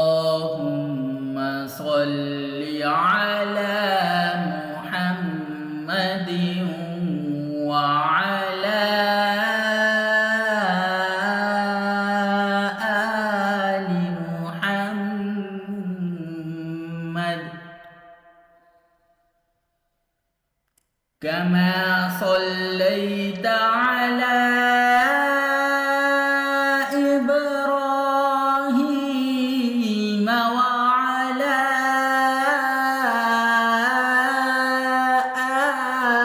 اللهم صل على محمد وعلى آل محمد كما صليت على إبراهيم وعلى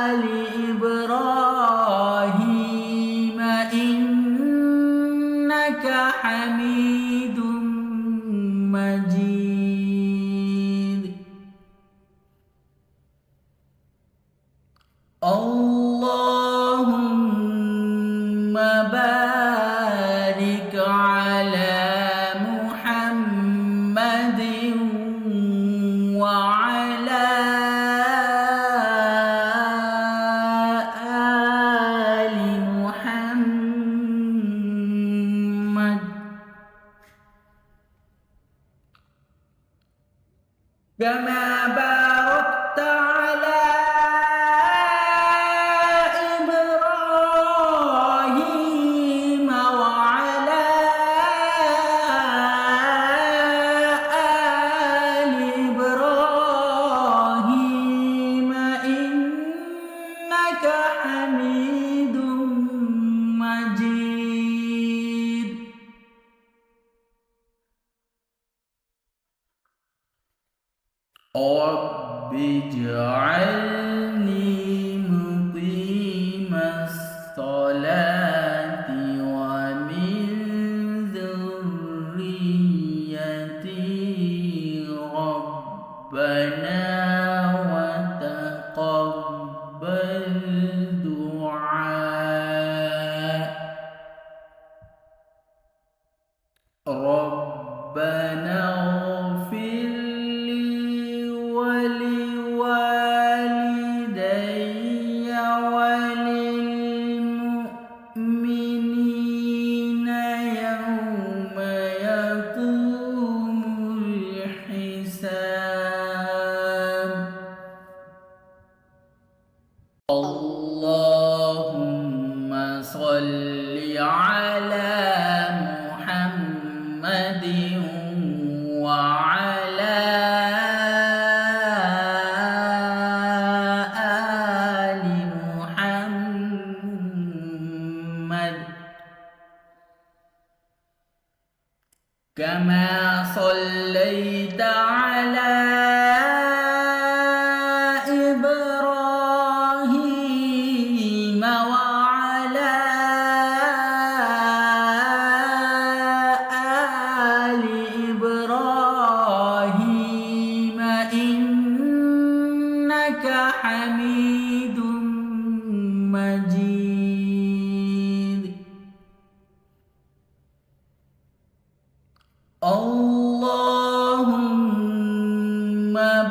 آل إبراهيم إنك حميد مجيد. اللهم بارك على محمد وعلى آل محمد كما باركت على إبراهيم وعلى آل إبراهيم إنك حميد مجيد. رب اجعلني مقيم الصلاة ومن ذريتي ربنا وتقبل دعاء. ربنا اغفر ولوالدي وللمؤمنين يوم يقوم الحساب. اللهم صل على محمد وعلى آل محمد كما صليت على إبراهيم وعلى آل إبراهيم إنك حميد مجيد. اللهم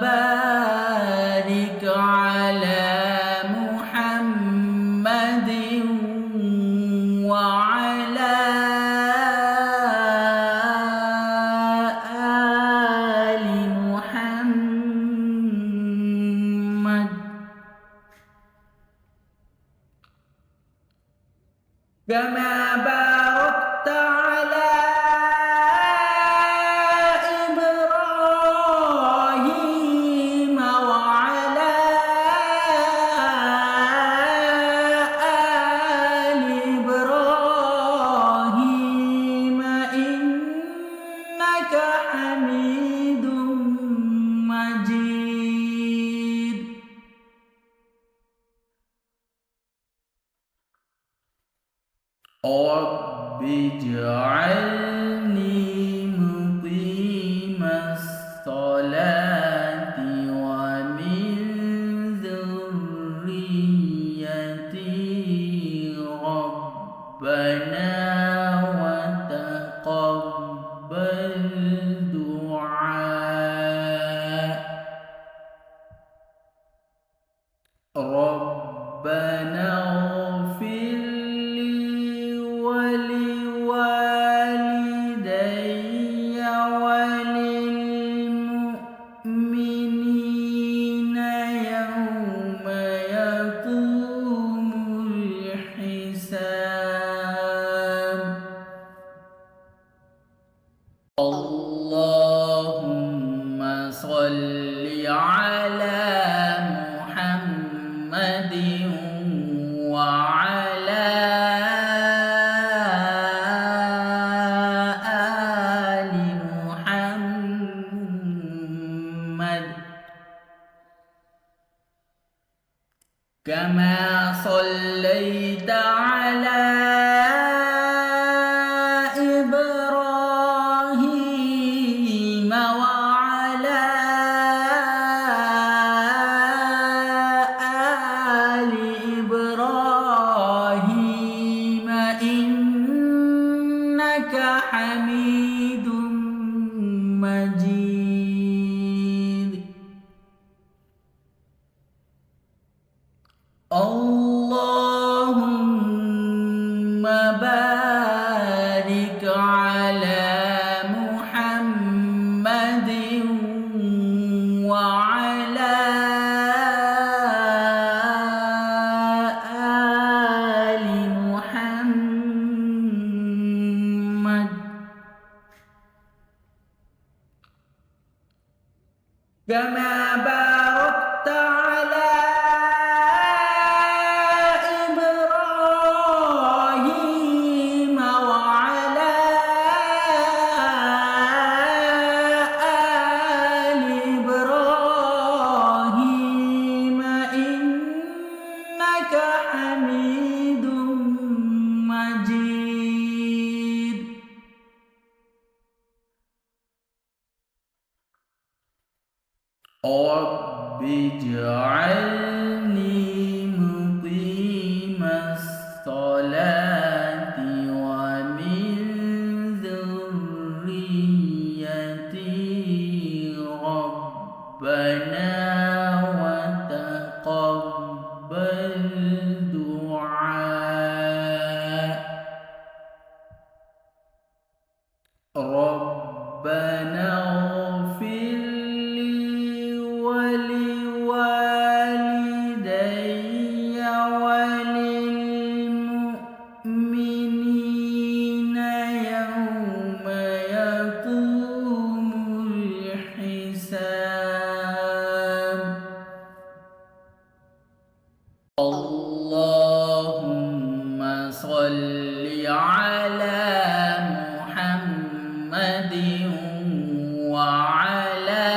بارك على محمد وعلى آل محمد كما باركت على إبراهيم وعلى آل إبراهيم إنك حميد مجيد. رب اجعلني مقيم الصلاة ومن ذريتي ربنا وتقبل دعاء. ربنا اغفر لي ولوالدي اللهم صل على محمد وعلى آل محمد كما صليت على إبراهيم وعلى آل إبراهيم إنك حميد مجيد. اللهم بارك على محمد وعلى آل محمد كما باركت على إبراهيم وعلى آل إبراهيم إنك حميد مجيد. رب اجعلني مقيم الصلاة ومن ذريتي ربنا وتقبل دعاء. ربنا اغفر ولوالدي وللمؤمنين يوم يقوم الحساب. اللهم صل على محمد وعلى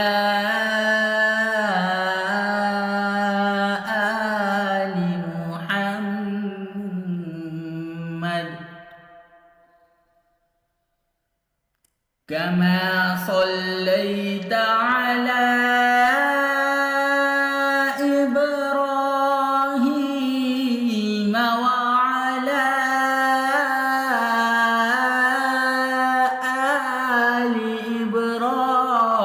آل محمد كما صليت على إبراهيم وعلى آل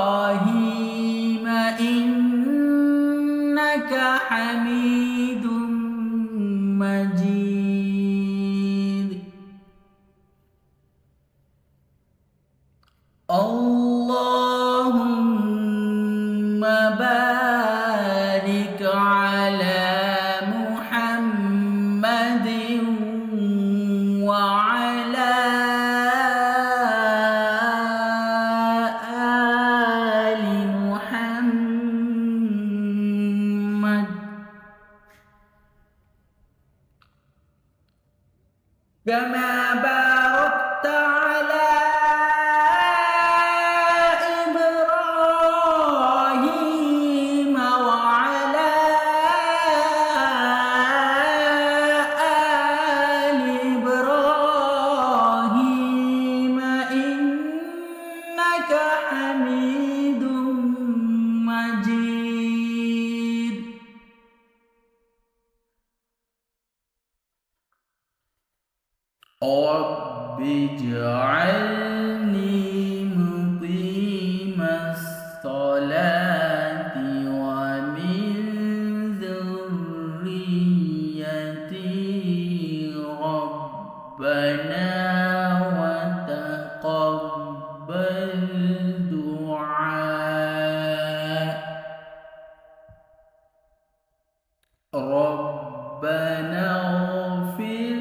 إبراهيم إنك حميد مجيد. اللهم بارك على محمد وعلى آل محمد كما باركت على إبراهيم وعلى آل إبراهيم إنك حميد مجيد. رب اجعلني مقيم الصلاة ومن ذريتي ربنا وتقبل دعاء. ربنا اغفر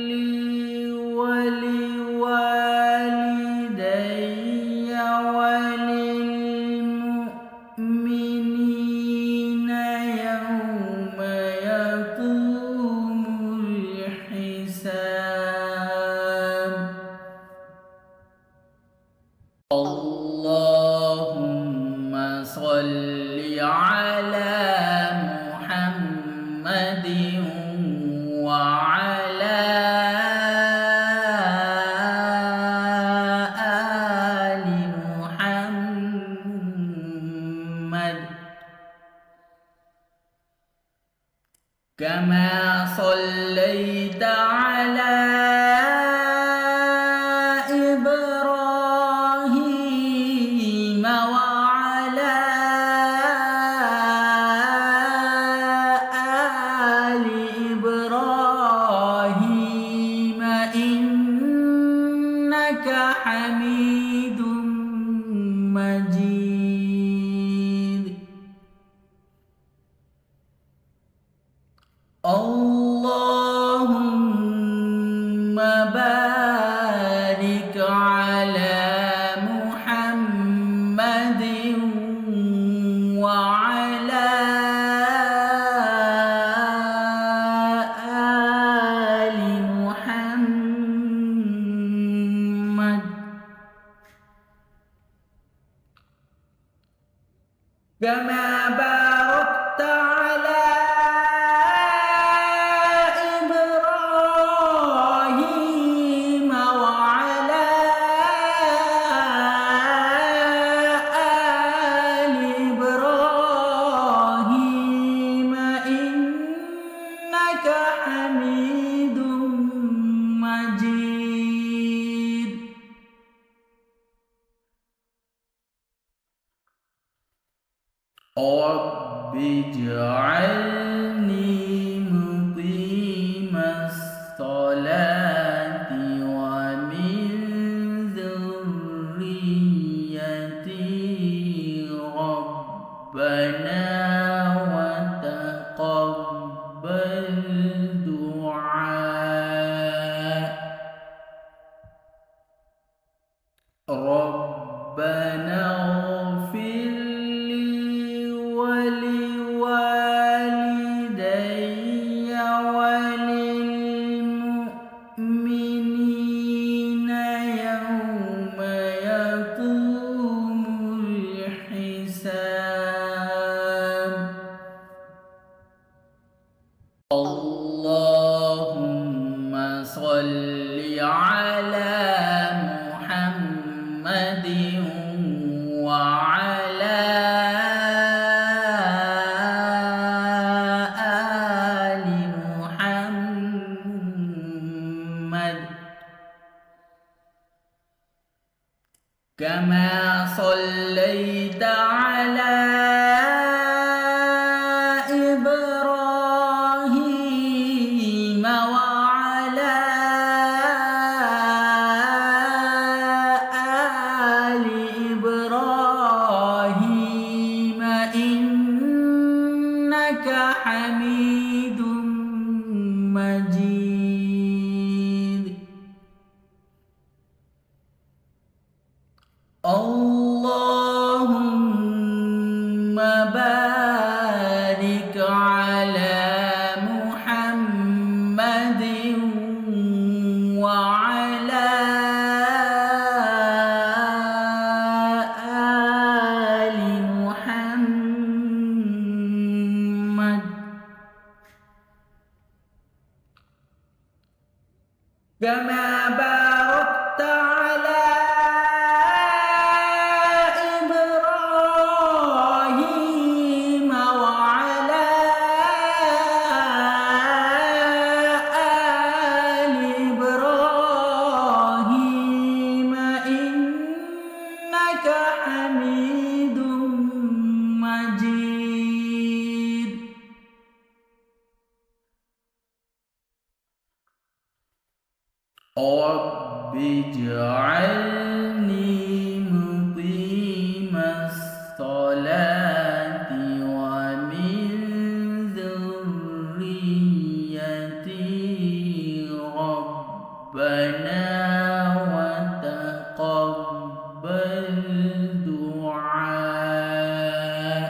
لي ولوالدي كما صليت على إبراهيم وعلى آل إبراهيم إنك حميد مجيد. اللهم بارك على محمد وعلى آل محمد كما باركت على إبراهيم وعلى آل إبراهيم إنك حميد مجيد. رب اجعلني مقيم الصلاة ومن ذريتي ربنا وتقبل دعاء. ربنا اغفر ولوالدي وللمؤمنين يوم يقوم الحساب. اللهم صل على محمد وعلى آل محمد كما صليت على إبراهيم وعلى آل إبراهيم إنك حميد مجيد. اللهم بارك على محمد وعلى آل محمد كما باركت على إبراهيم وعلى آل إبراهيم إنك حميد مجيد. رب اجعلني مقيم الصلاة ومن ذريتي ربنا وتقبل دعاء.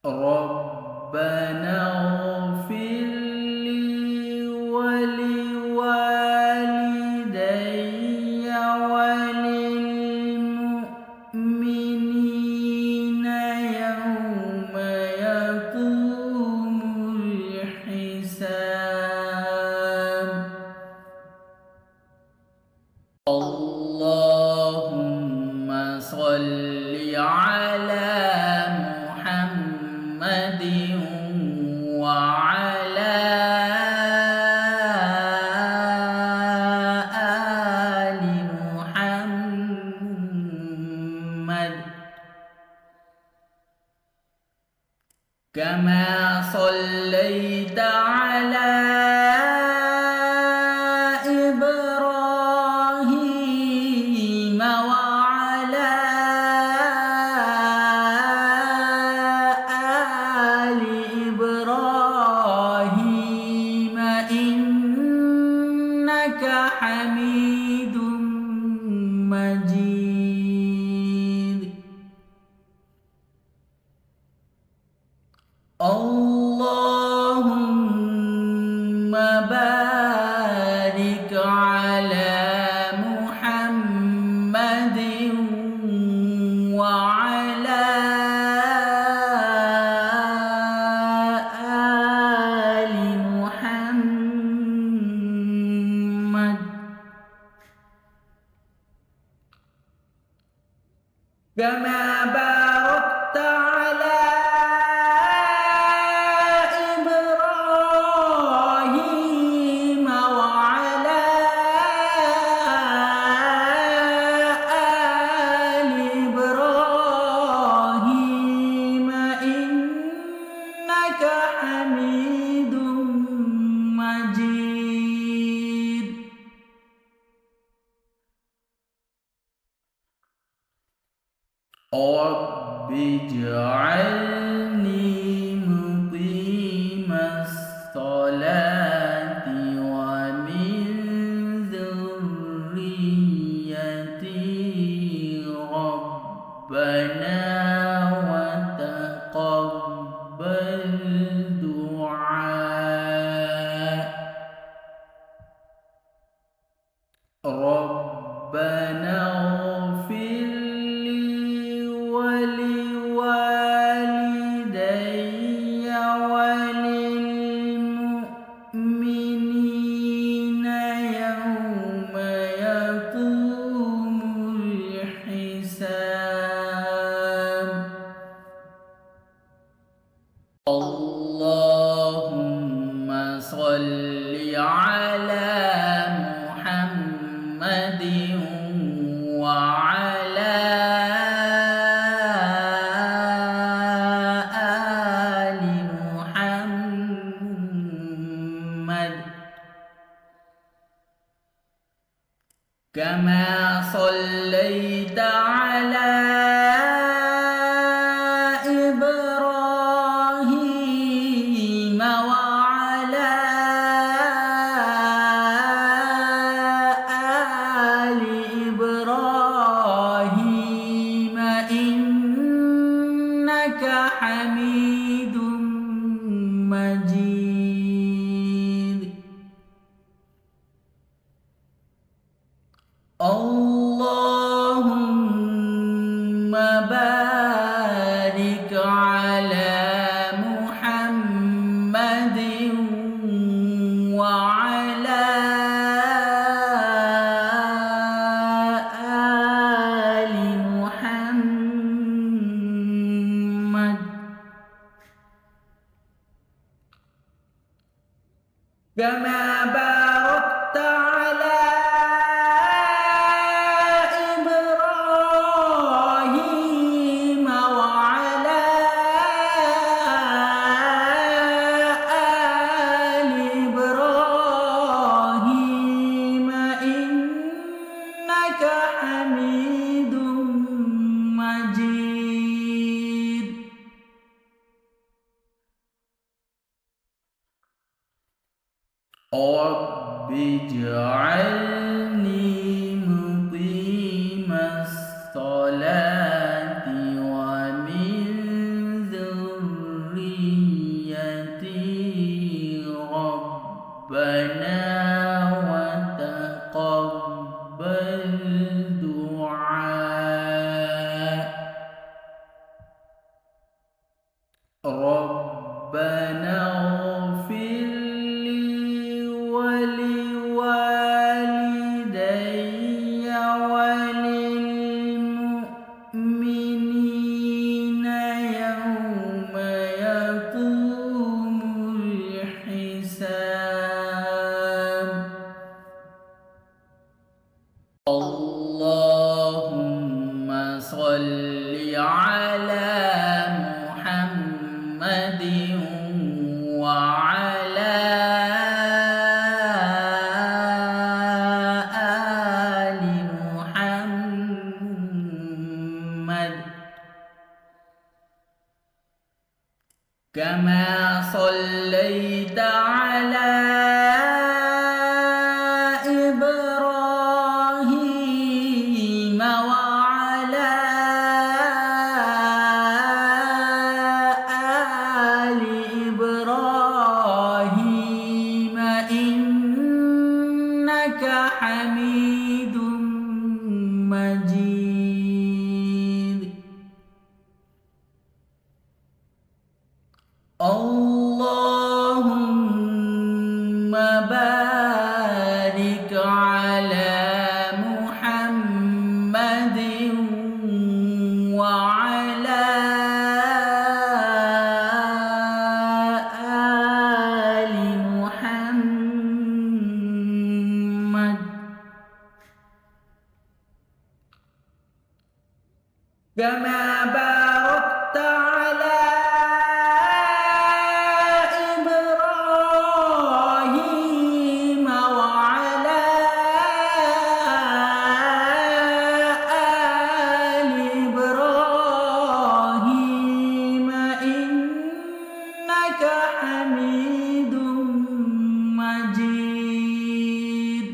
ربنا اغفر ولوالدي وللمؤمنين يوم يقوم الحساب. اللهم صل على محمد كما صليت على إبراهيم وعلى آل إبراهيم إنك حميد مجيد. اللهم بارك على محمد وعلى آل محمد كما باركت على إبراهيم وعلى آل إبراهيم إنك حميد مجيد. رب اجعلني مقيم الصلاة ومن ذريتي ربنا وتقبل دعاء. ربنا اغفر ولوالدي وللمؤمنين يوم يقوم الحساب. اللهم صل على محمد وعلى آل محمد كما صليت على إبراهيم وعلى آل إبراهيم إنك حميد مجيد. اللهم بارك على محمد وعلى آل محمد كما باركت على إبراهيم وعلى آل إبراهيم إنك حميد مجيد. رب اجعلني مقيم الصلاة ومن ذريتي ربنا وتقبل دعاء. ربنا اغفر ولوالدي وللمؤمنين يوم يقوم الحساب. الله كما صليت على إبراهيم وعلى آل إبراهيم إنك حميد مجيد. اللهم بارك على محمد وعلى آل محمد كما باركت على إبراهيم وعلى آل إبراهيم إنك حميد مجيد.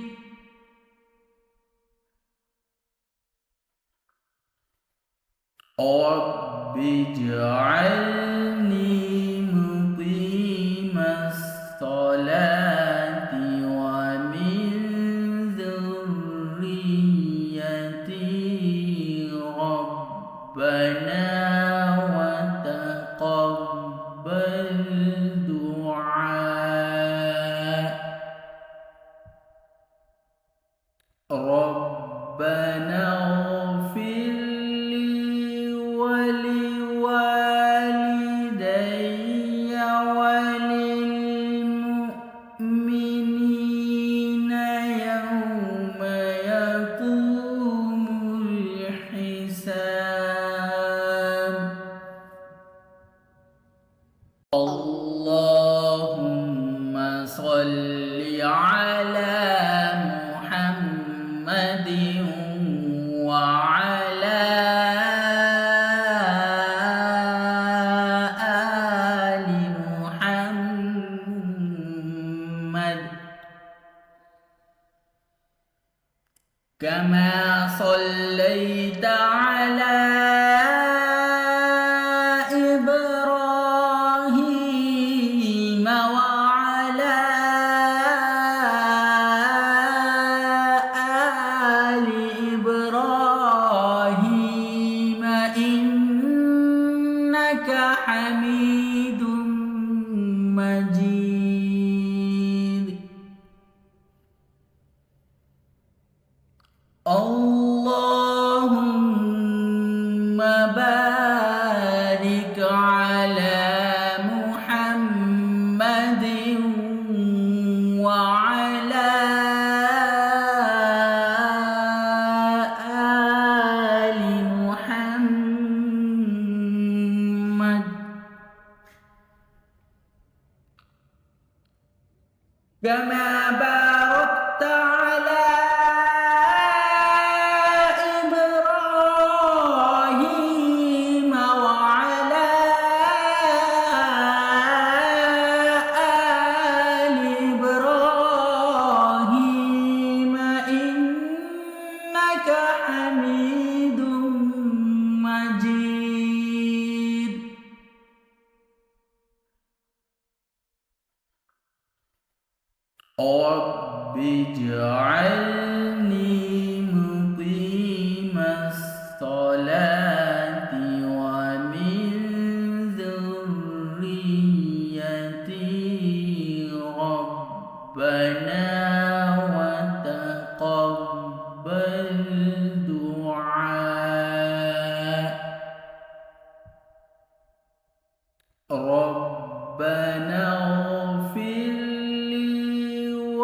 رب اجعلني مقيم الصلاة ومن ذريتي ربنا وتقبل دعاء. ربنا اغفر ولوالدي وللمؤمنين يوم يقوم الحساب. اللهم صل على محمد وعلى آل محمد كما صليت على إبراهيم وعلى آل إبراهيم إنك حميد مجيد. اللهم بارك على محمد وعلى آل محمد كما باركت على إبراهيم وعلى آل إبراهيم إنك حميد مجيد. رب اجعلني مقيم الصلاة ومن ذريتي ربنا وتقبل دعاء. ربنا اغفر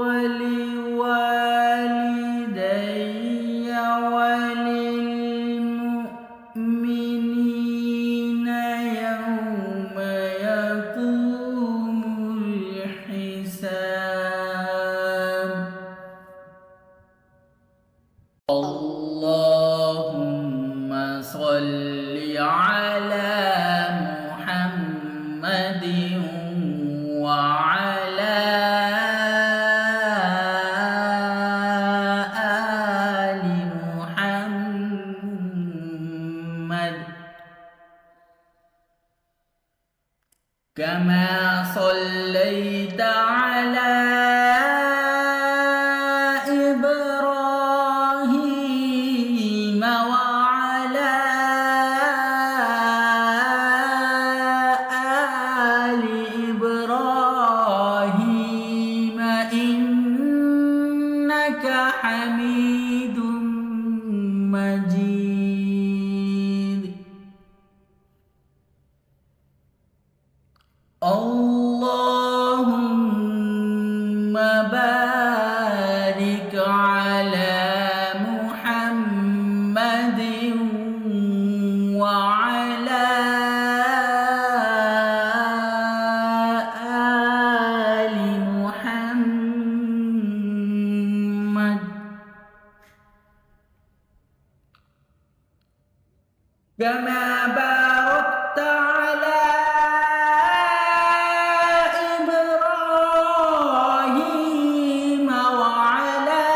ولوالدي وللمؤمنين يوم يقوم الحساب. اللهم صل على محمد كما صليت على إبراهيم وعلى آل إبراهيم إنك حميد مجيد. اللهم بارك على محمد وعلى آل محمد كما باركت على إبراهيم وعلى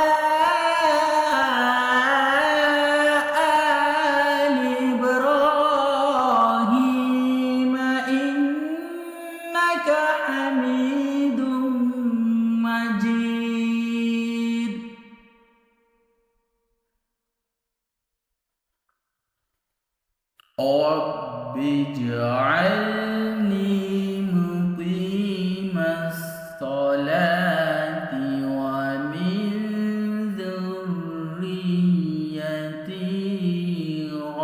آل إبراهيم إنك حميد مجيد. رب اجعلني مقيم الصلاة ومن ذريتي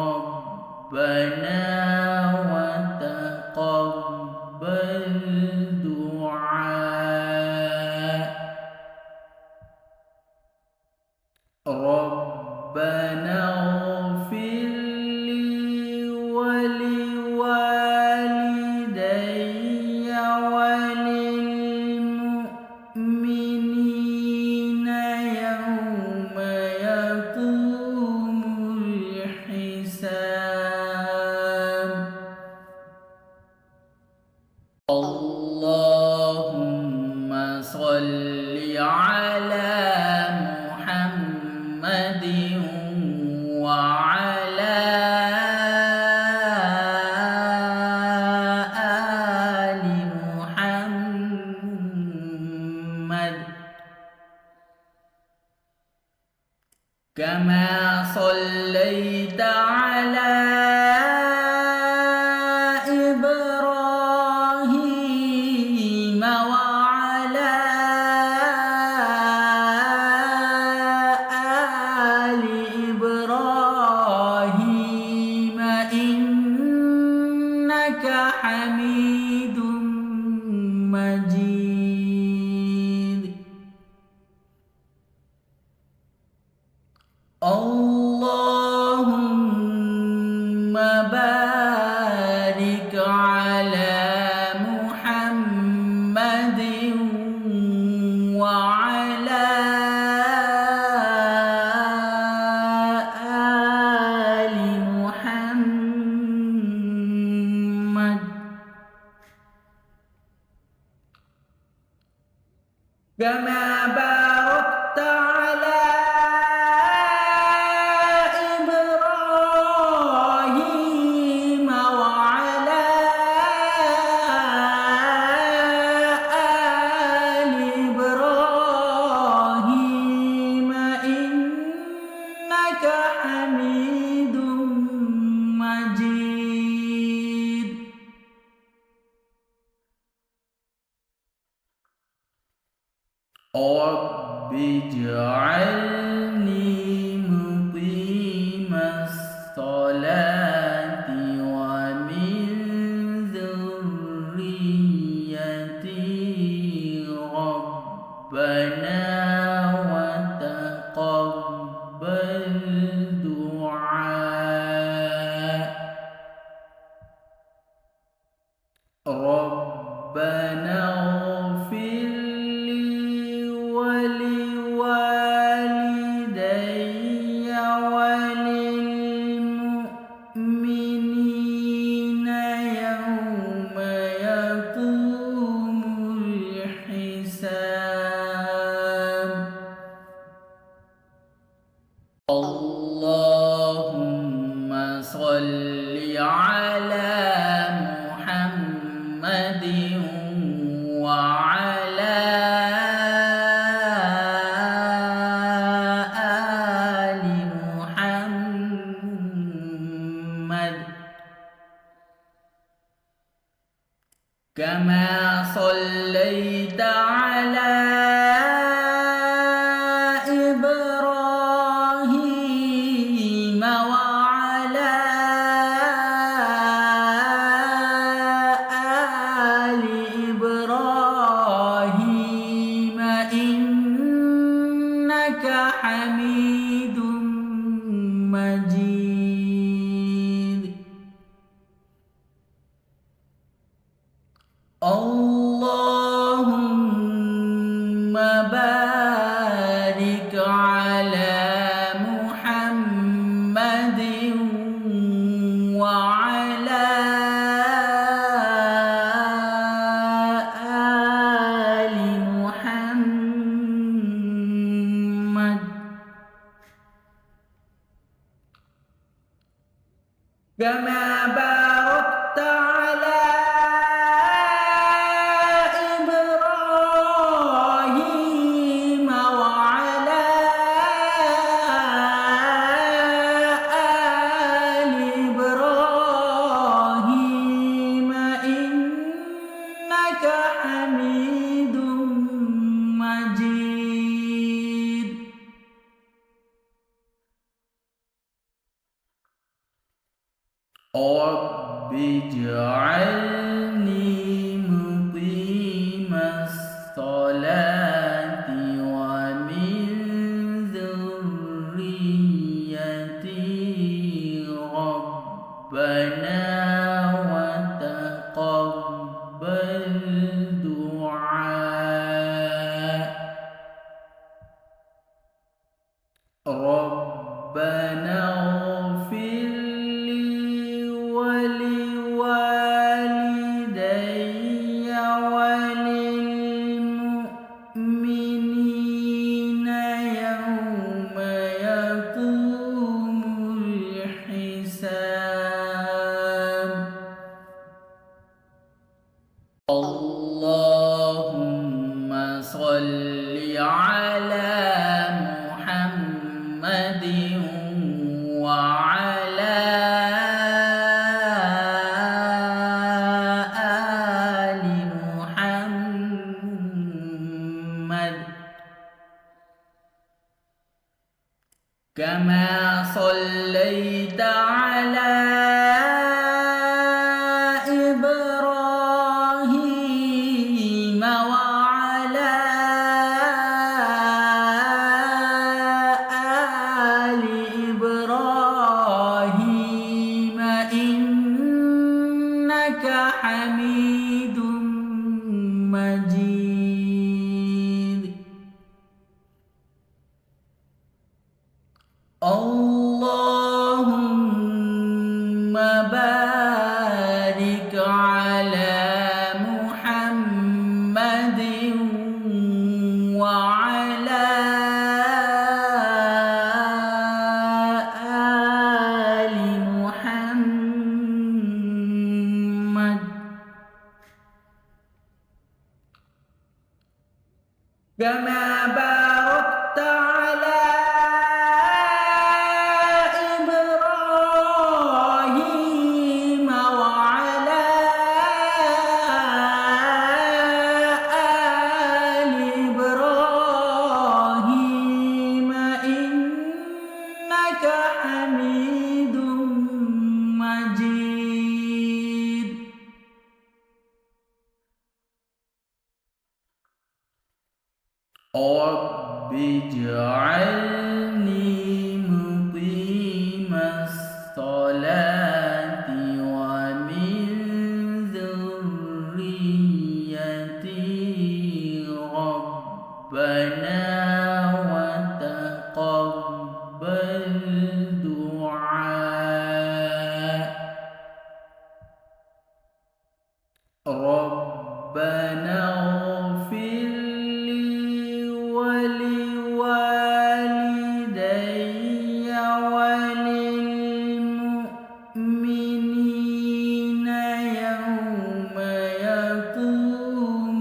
ربنا وتقبل دعاء. ربنا اغفر ولوالدي وللمؤمنين يوم يقوم الحساب. اللهم صل على محمد وعلى آل محمد كما صليت على إبراهيم وعلى آل إبراهيم إنك حميد مجيد. اللهم بارك على محمد وعلى آل محمد كما باركت على إبراهيم وعلى آل إبراهيم إنك حميد مجيد. رب اجعلني مقيم الصلاة ومن ذريتي ربنا وتقبل دعاء. ربنا اغفر ولوالدي وللمؤمنين يوم يقوم الحساب. اللهم صل على محمد كما صليت على إبراهيم وعلى آل إبراهيم إنك حميد مجيد. اللهم بارك على محمد وعلى آل محمد كما باركت على إبراهيم وعلى آل إبراهيم إنك حميد مجيد. رب اجعلني مقيم الصلاة ومن ذريتي ربنا وتقبل دعاء. ربنا اغفر ولوالدي وللمؤمنين يوم يقوم الحساب. اللهم صل على محمد وعلى آل محمد كما صليت على إبراهيم وعلى آل إبراهيم إنك حميد مجيد. اللهم بارك على محمد وعلى آل محمد كما باركت على إبراهيم وعلى آل إبراهيم إنك حميد مجيد. رب اجعلني مقيم الصلاة ومن ذريتي ربنا وتقبل دعاء. ربنا اغفر ولوالدي وللمؤمنين يوم يقوم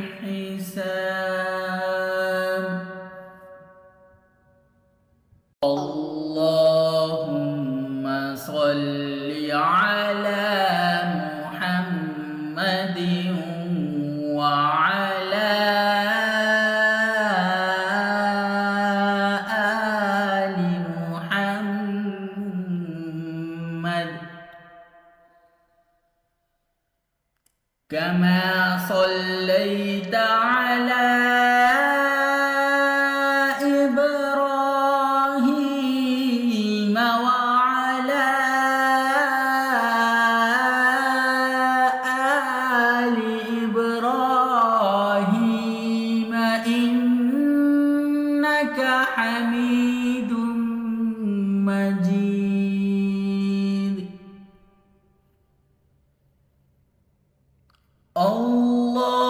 الحساب. اللهم صل على محمد كما صليت على إبراهيم وعلى آل إبراهيم إنك حميد مجيد.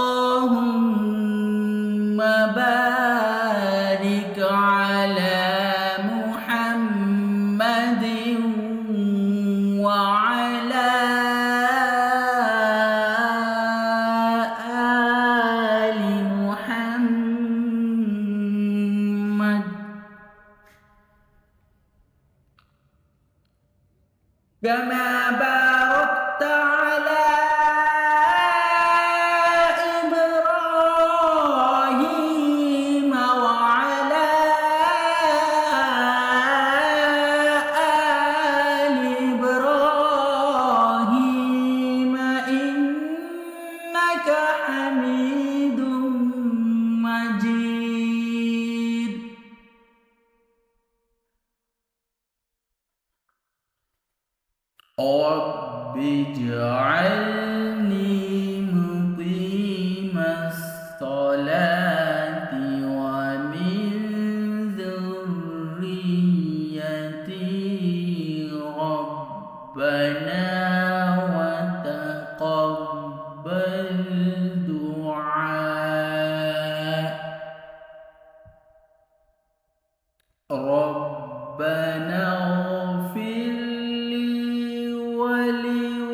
اللهم بارك على محمد وعلى آل محمد كما باركت على إبراهيم وعلى آل إبراهيم إنك حميد مجيد. رب اجعلني مقيم الصلاة ومن ذريتي ربنا وتقبل دعاء. ربنا اغفر ولوالدي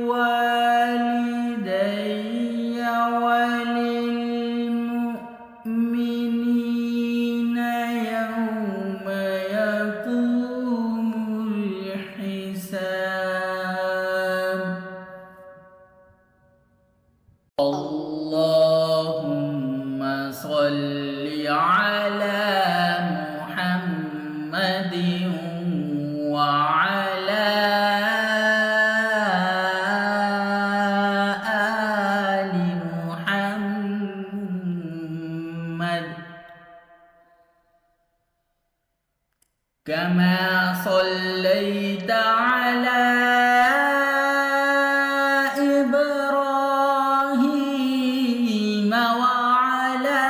وللمؤمنين يوم يقوم الحساب. اللهم صل على محمد وعلى آل محمد كما صليت على إبراهيم وعلى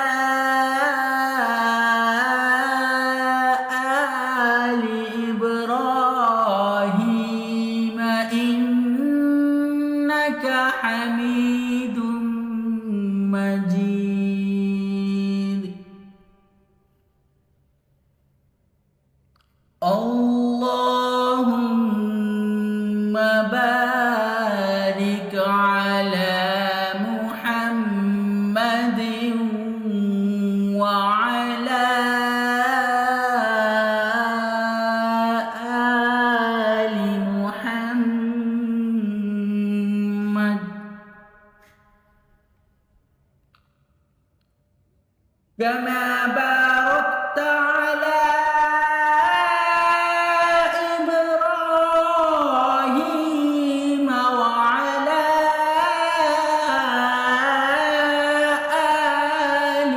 آل إبراهيم إنك حميد مجيد. اللهم بارك على محمد وعلى آل محمد كما باركت على إبراهيم وعلى آل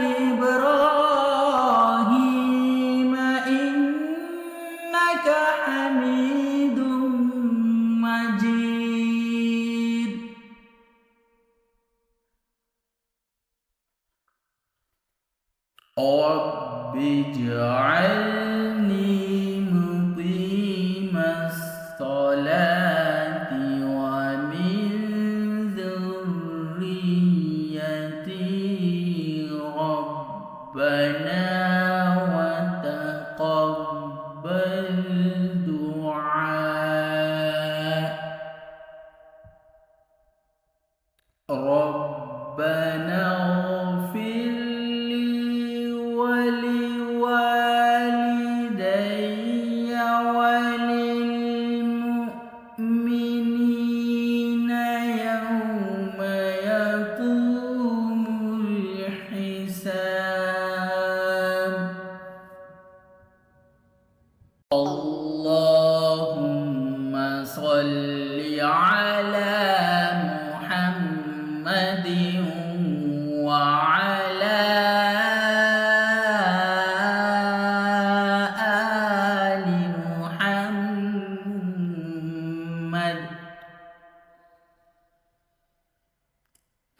إبراهيم إنك حميد مجيد. رب اجعلني مقيم الصلاة ومن ذريتي ربنا وتقبل دعاء. ربنا اغفر ولوالدي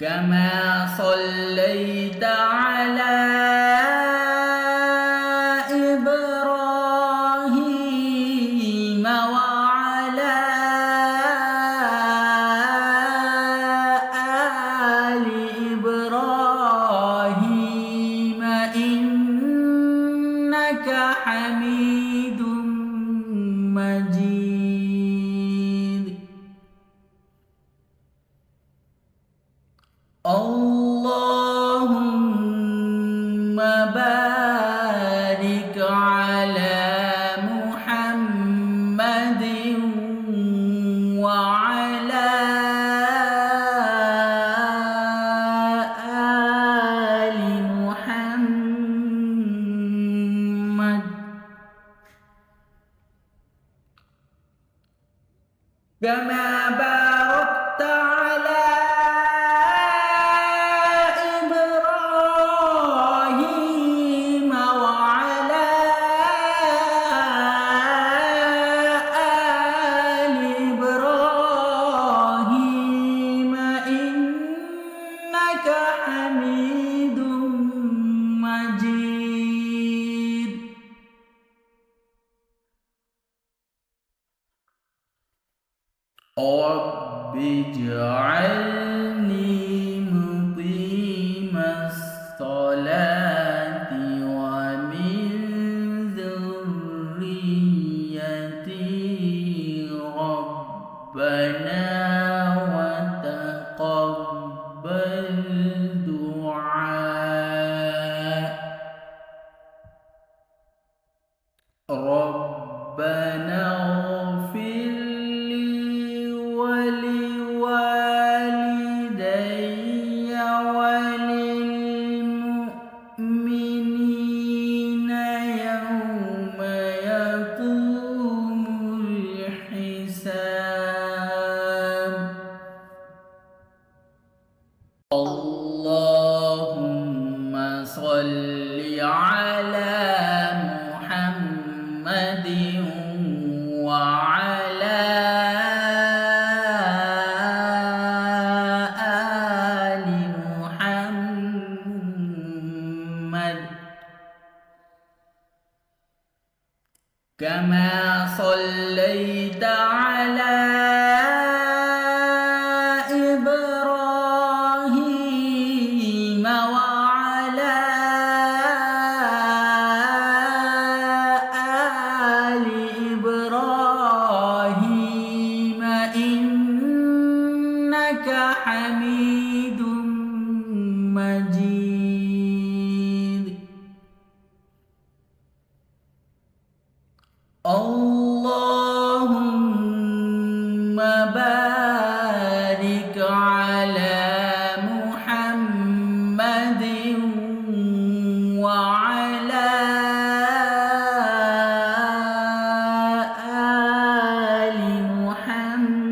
كما صليت على إبراهيم وعلى آل إبراهيم إنك حميد مجيد. اللهم بارك على محمد وعلى آل محمد كما باركت على إبراهيم وعلى آل إبراهيم إنك حميد مجيد. رب اجعلني مقيم الصلاة ومن ذريتي ربنا وتقبل دعاء. ربنا اغفر ولوالدي وللمؤمنين يوم يقوم الحساب. اللهم صل على محمد وعلى آل محمد كما صليت على إبراهيم وعلى آل إبراهيم إنك حميد مجيد. اللهم بارك على محمد وعلى آل محمد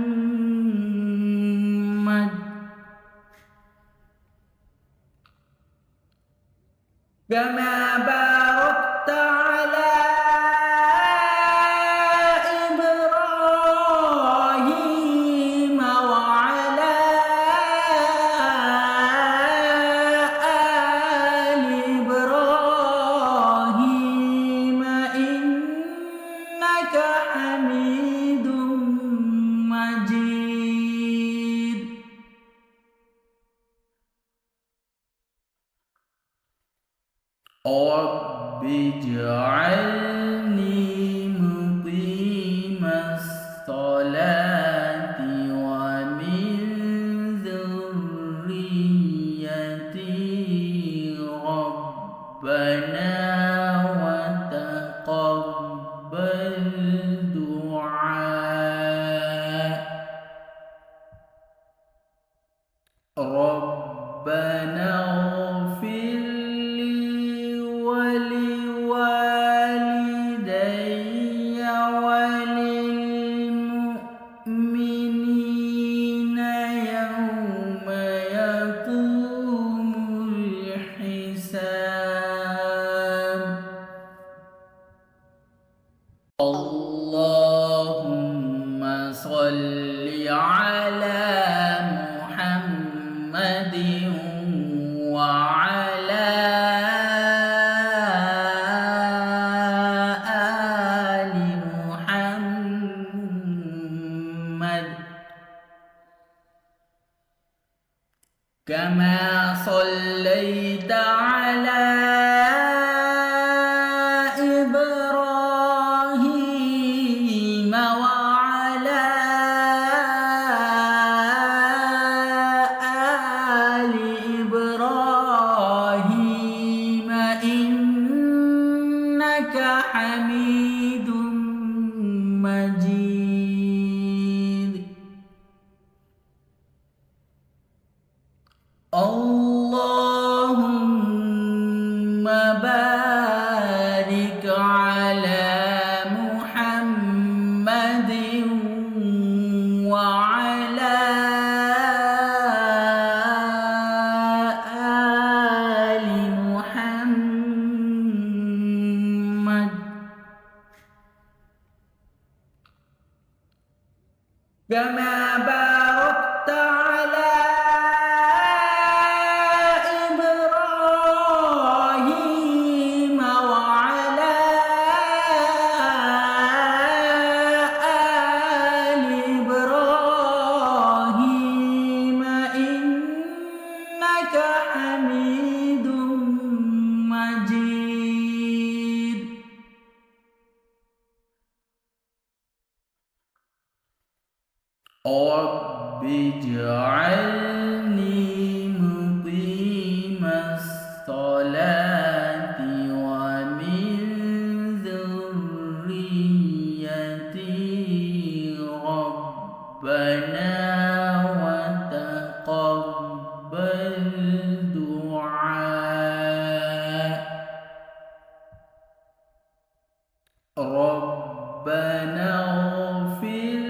كما باركت على إبراهيم وعلى آل إبراهيم إنك حميد مجيد. رب اجعلني مقيم الصلاة ومن ذريتي ربنا وتقبل دعاء. ربنا اغفر ولوالدي وللمؤمنين يوم يقوم الحساب. اللهم صل على محمد كما صليت على إبراهيم وعلى آل إبراهيم إنك حميد مجيد. اللهم بارك على محمد وعلى آل محمد كما باركت على إبراهيم وعلى آل إبراهيم إنك حميد مجيد. رب اجعلني مقيم الصلاة ومن ذريتي ربنا وتقبل دعاء. ربنا اغفر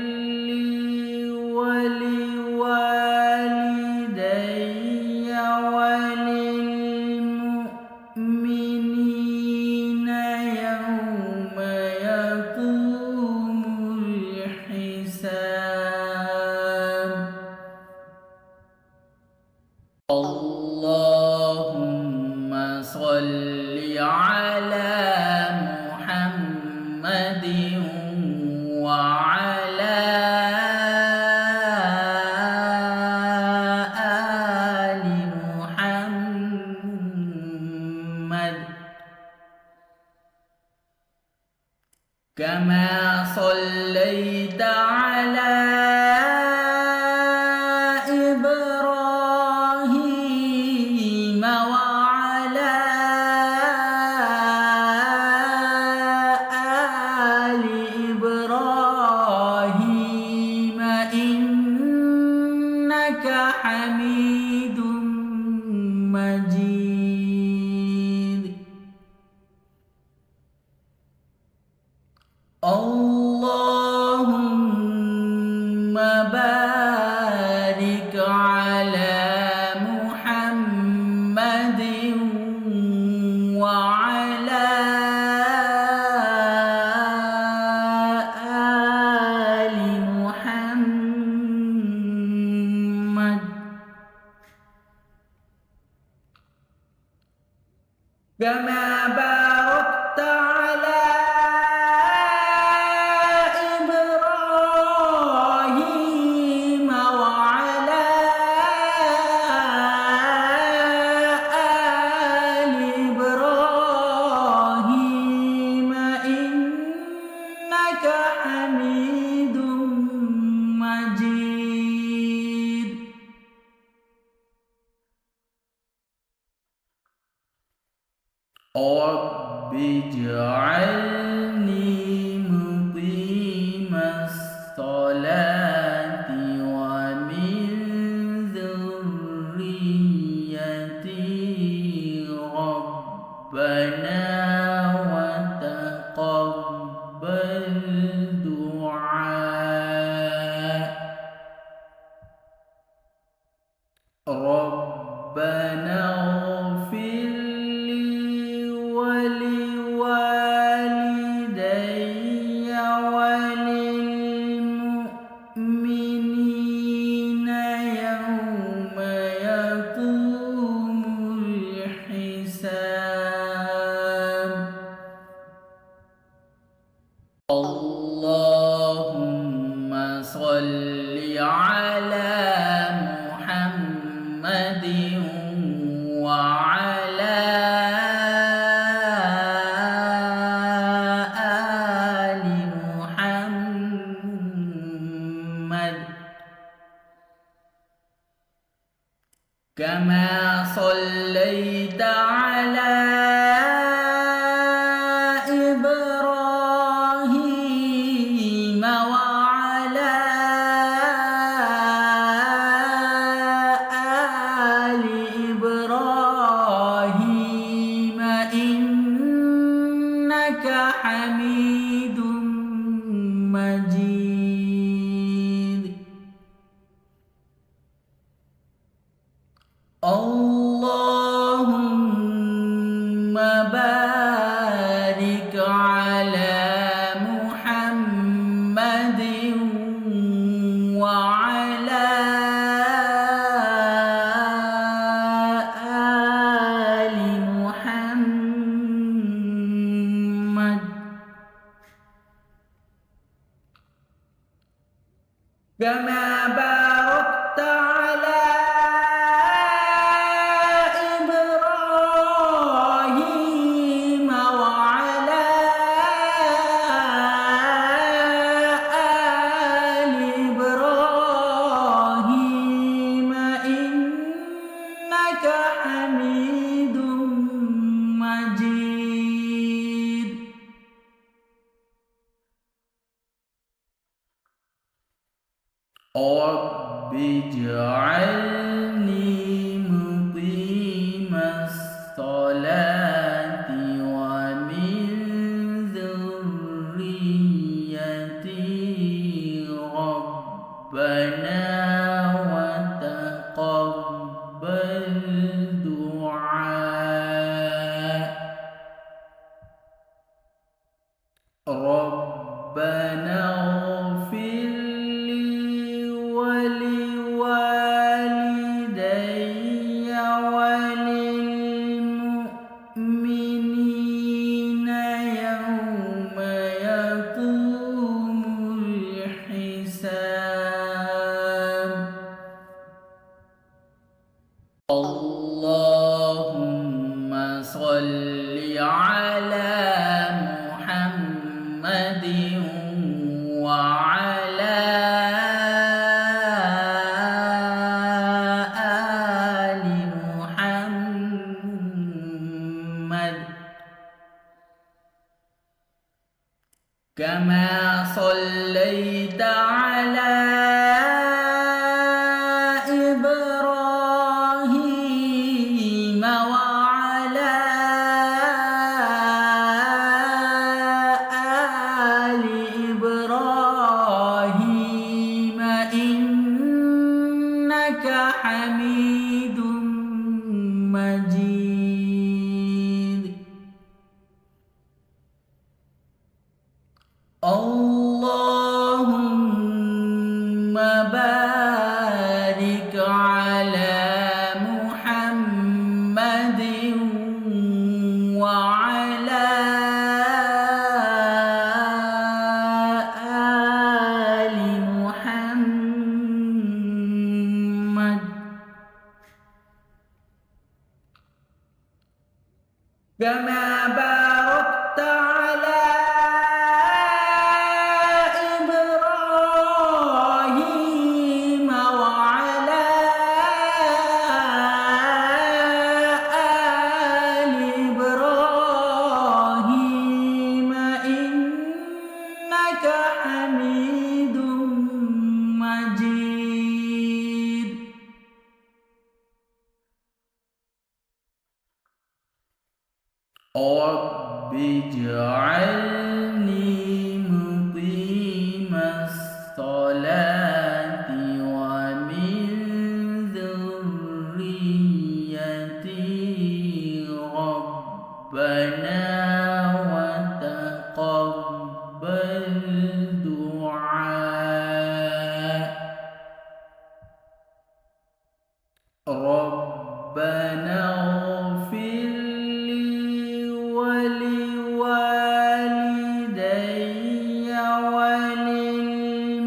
ولوالدي وللمؤمنين يوم يقوم الحساب. اللهم صل على محمد وعلى آل محمد كما صليت على إبراهيم وعلى آل إبراهيم إنك حميد مجيد. اللهم بارك على محمد وعلى آل محمد كما باركت على إبراهيم وعلى آل إبراهيم إنك حميد مجيد. رب اجعلني مقيم الصلاة ومن ذريتي ربنا وتقبل دعاء. ربنا اغفر ولوالدي وللمؤمنين كما صليت على إبراهيم وعلى آل إبراهيم إنك حميد مجيد. اللهم بارك على محمد وعلى آل محمد كما باركت على إبراهيم وعلى آل إبراهيم إنك حميد مجيد. رب اجعلني مقيم الصلاة ومن ذريتي ربنا وتقبل دعاء. ربنا اغفر ولوالدي وللمؤمنين يوم يقوم الحساب. اللهم صل على محمد وعلى آل محمد كما صليت على إبراهيم وعلى آل إبراهيم إنك حميد مجيد. اللهم بارك على محمد وعلى آل محمد كما باركت على إبراهيم وعلى آل إبراهيم إنك حميد مجيد. رب اجعلني مقيم الصلاة ومن ذريتي ربنا وتقبل دعاء. ربنا اغفر ولوالدي وللمؤمنين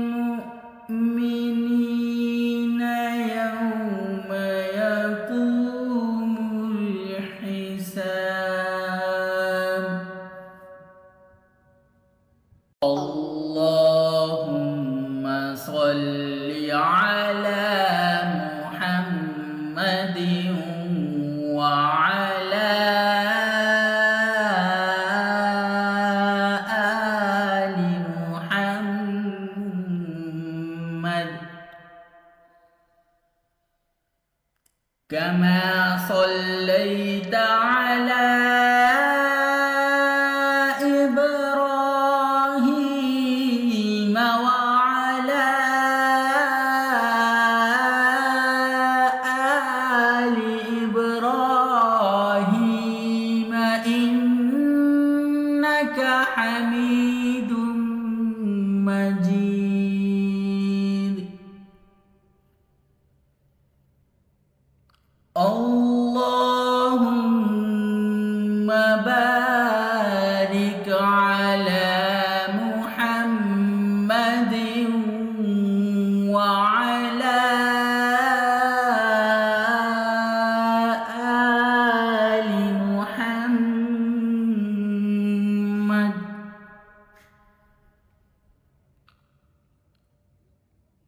كما صليت على إبراهيم وعلى آل إبراهيم إنك حميد مجيد. اللهم بارك على محمد وعلى آل محمد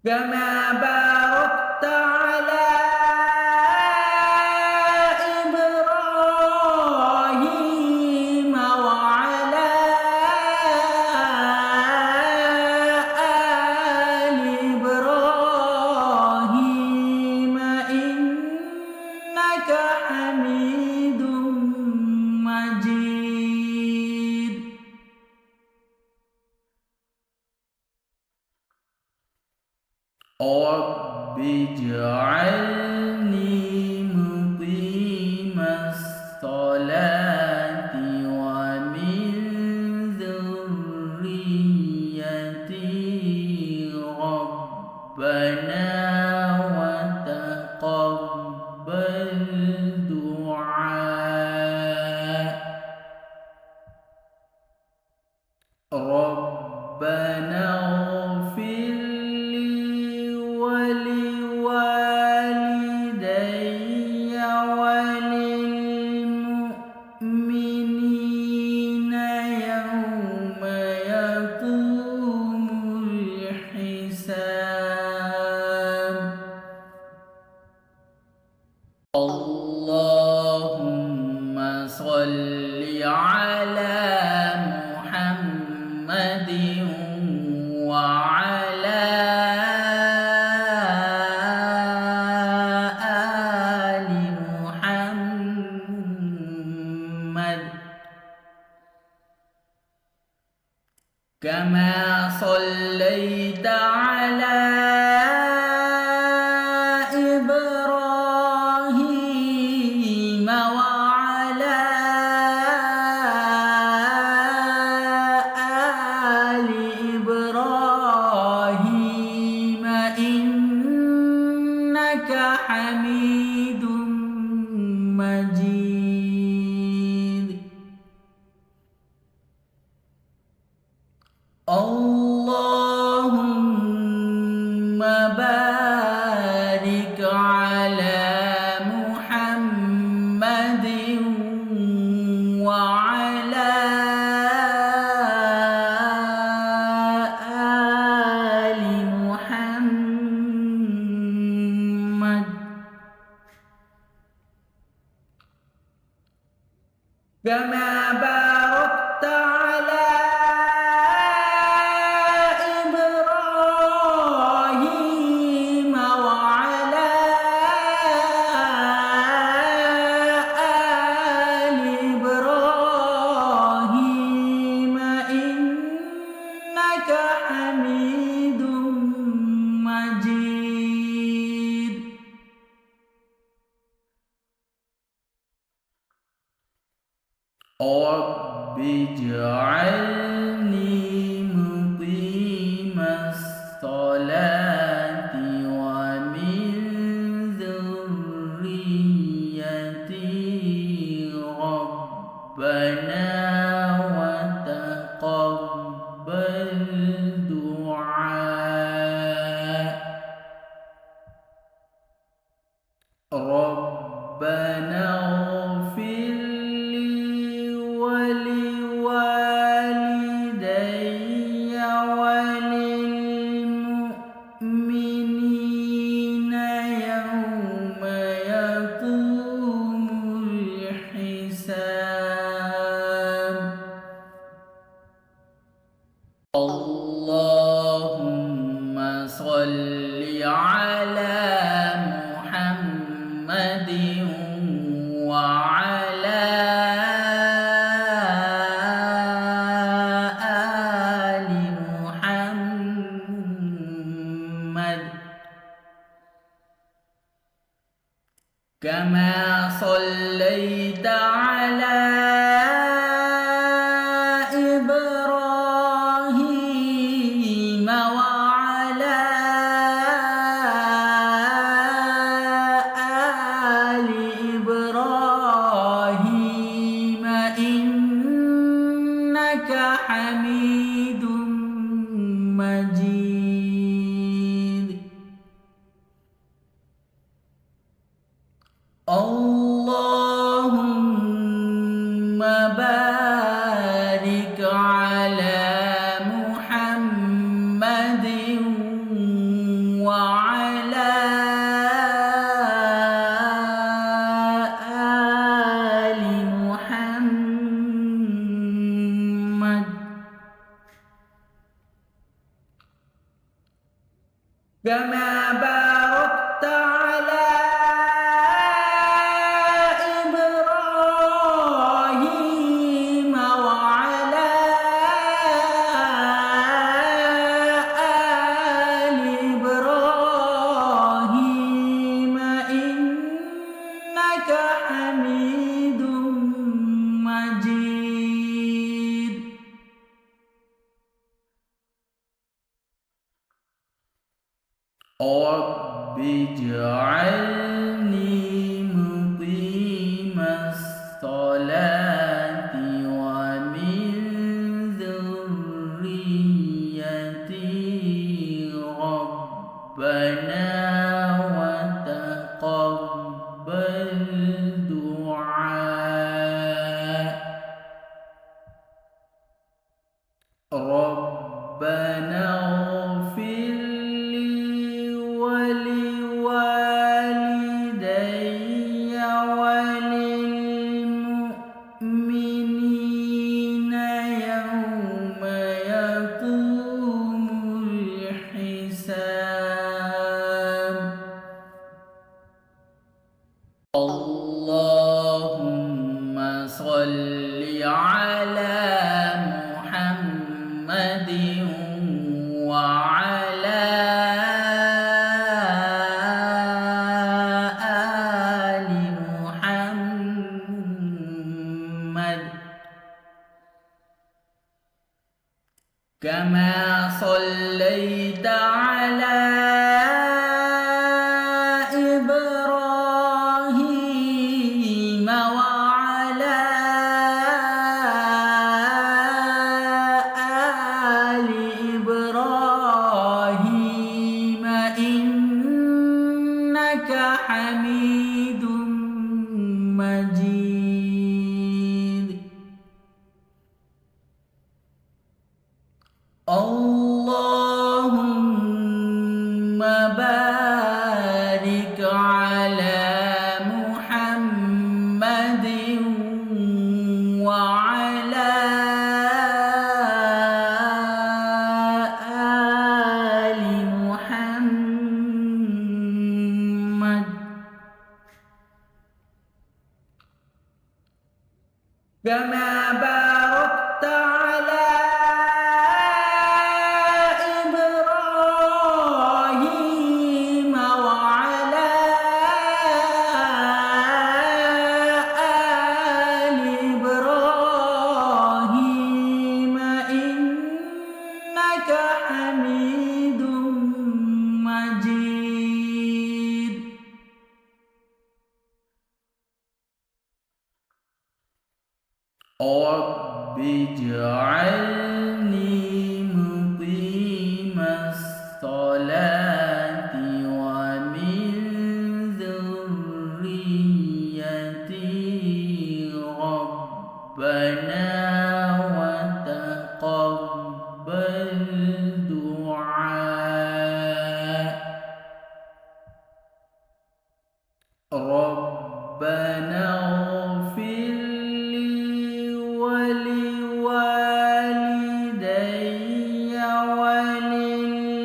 كما باركت على إبراهيم وعلى آل إبراهيم إنك حميد مجيد. رب اجعلني مقيم الصلاة ومن ذريتي ربنا وتقبل دعاء. ربنا اغفر ولوالدي وللمؤمنين يوم يقوم الحساب. اللهم صل على محمد وعلى آل محمد كما صليت على إبراهيم وعلى آل إبراهيم إنك حميد مجيد. اللهم بارك على محمد وعلى آل محمد كما باركت على إبراهيم وعلى آل إبراهيم إنك حميد مجيد. رب اجعلني مقيم الصلاة ومن ذريتي ربنا وتقبل دعاء. ربنا اغفر ولوالدي وللمؤمنين صل على محمد وعلى آل محمد كما صليت على إبراهيم وعلى آل إبراهيم إنك حميد مجيد. اللهم بارك على محمد وعلى آل محمد كما باركت على إبراهيم وعلى آل إبراهيم إنك حميد مجيد. رب اجعلني مقيم الصلاة ومن ذريتي ربنا وتقبل دعاء. ربنا اغفر ولوالدي وللمؤمنين يوم يقوم الحساب. اللهم صل على محمد وعلى آل محمد كما صليت على إبراهيم وعلى آل إبراهيم إنك حميد مجيد. اللهم بارك على محمد وعلى آل محمد كما باركت على إبراهيم وعلى آل إبراهيم إنك حميد مجيد. رب اجعلني مقيم الصلاة ومن ذريتي ربنا وتقبل دعاء. ربنا اغفر ولوالدي وللمؤمنين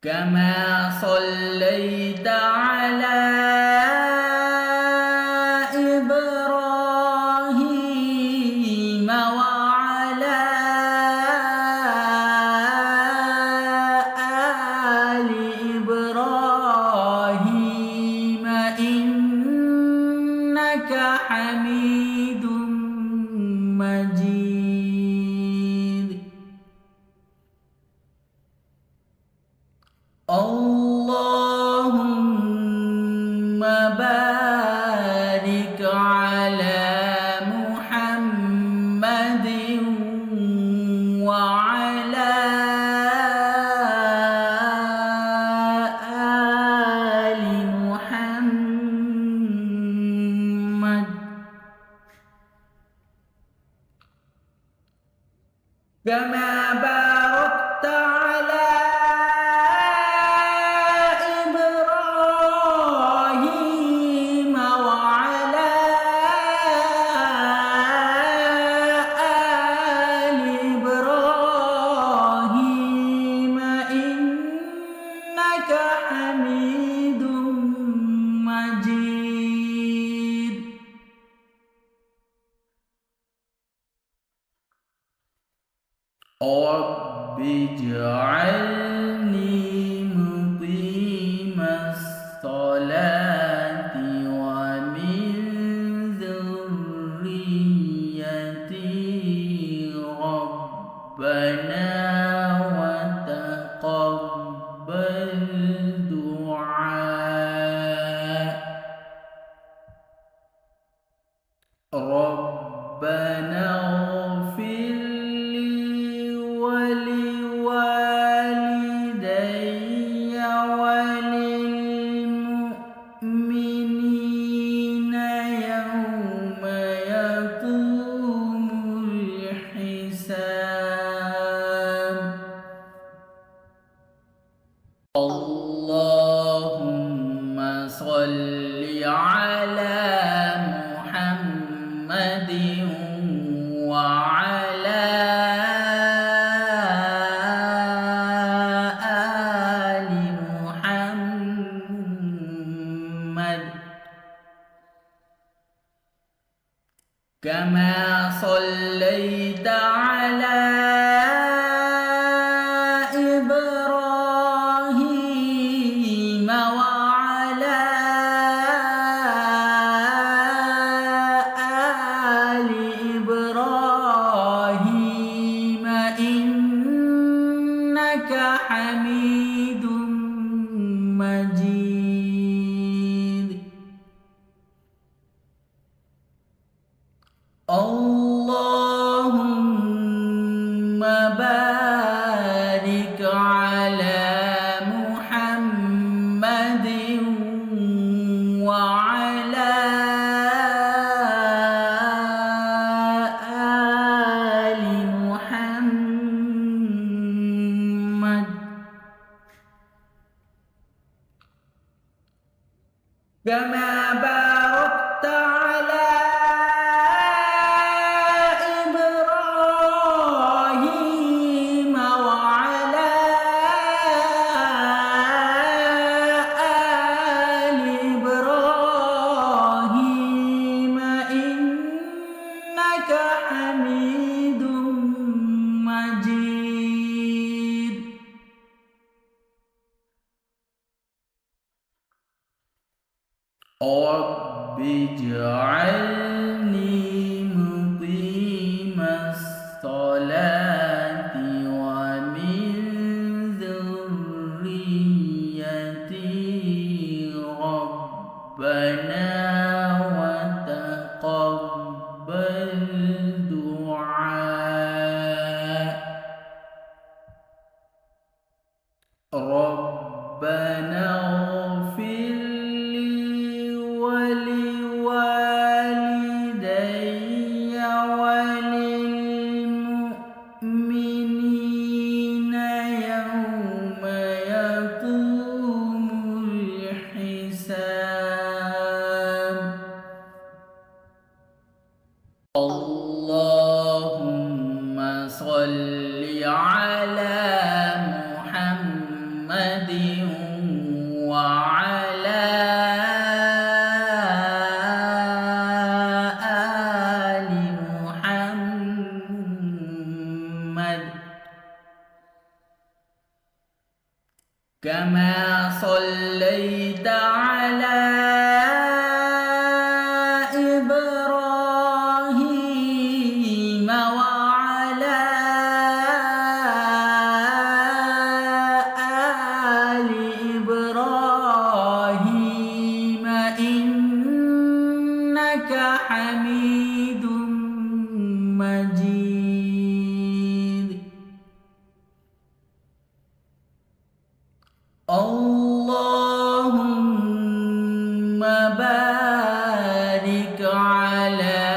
كما صليت على إبراهيم وعلى آل إبراهيم إنك حميد مجيد. اللهم بارك على محمد وعلى آل محمد كما باركت على إبراهيم وعلى آل إبراهيم إنك حميد مجيد. رب اجعلني مقيم الصلاة ومن ذريتي ربنا وتقبل دعاء. ربنا اغفر ولوالدي وللمؤمنين يوم يقوم الحساب. اللهم صل على محمد وعلى آل محمد كما صليت على إبراهيم وعلى آل إبراهيم إنك حميد مجيد. اللهم بارك على محمد وعلى آل محمد كما باركت على إبراهيم وعلى آل إبراهيم إنك حميد مجيد. رب اجعلني مقيم الصلاة ومن ذريتي ربنا وتقبل دعاء. ربنا اغفر ولوالدي وللمؤمنين يوم يقوم الحساب. اللهم صل على محمد كما صليت على إبراهيم وعلى آل إبراهيم إنك حميد مجيد. اللهم بارك على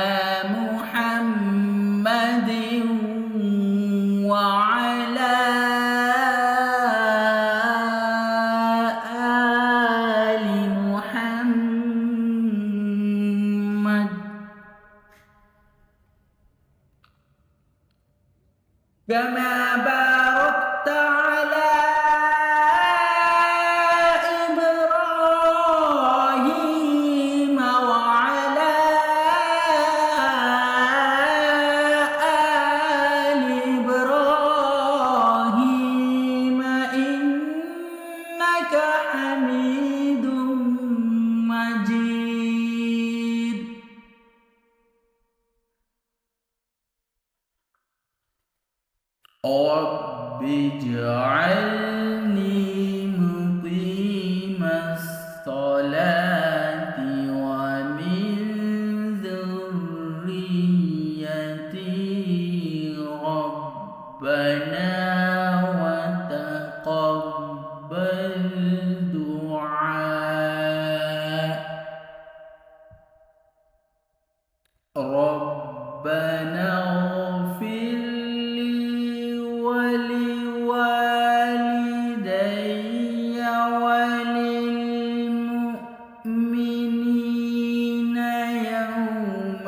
محمد وعلى آل محمد كما باركت على إبراهيم وعلى آل إبراهيم إنك حميد مجيد. رب اجعلني مقيم الصلاة ومن ذريتي ربنا وتقبل دعاء. ربنا اغفر ولوالدي وللمؤمنين يوم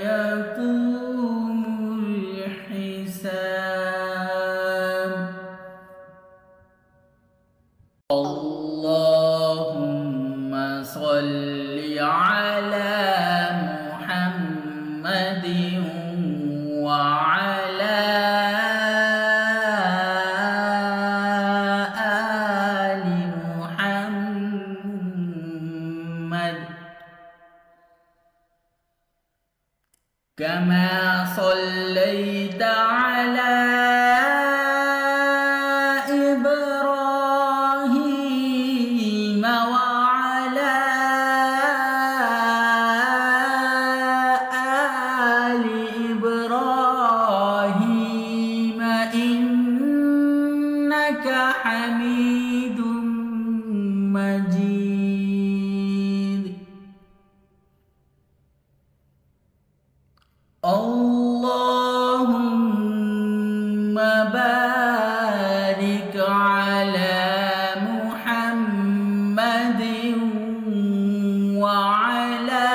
يقوم الحساب. اللهم صل على محمد وعلى آل محمد كما صليت على إبراهيم وعلى آل إبراهيم إنك حميد مجيد. اللهم بارك على محمد وعلى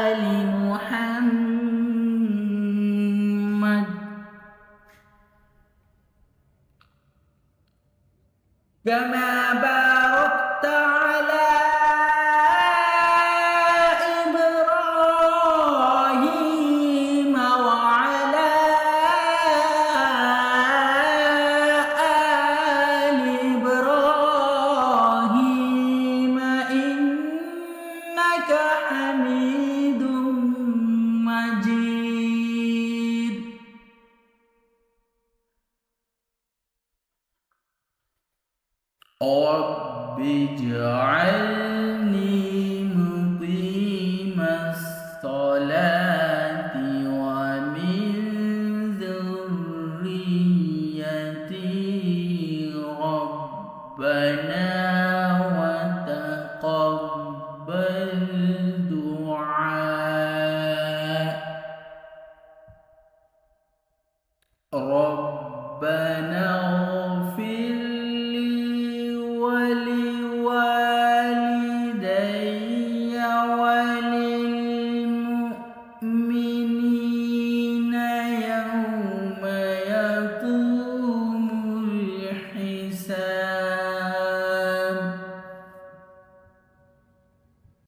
آل محمد كما باركت على إبراهيم وعلى آل إبراهيم إنك حميد مجيد. رب اجعلني مقيم الصلاة ومن ذريتي ربنا وتقبل دعاء. ربنا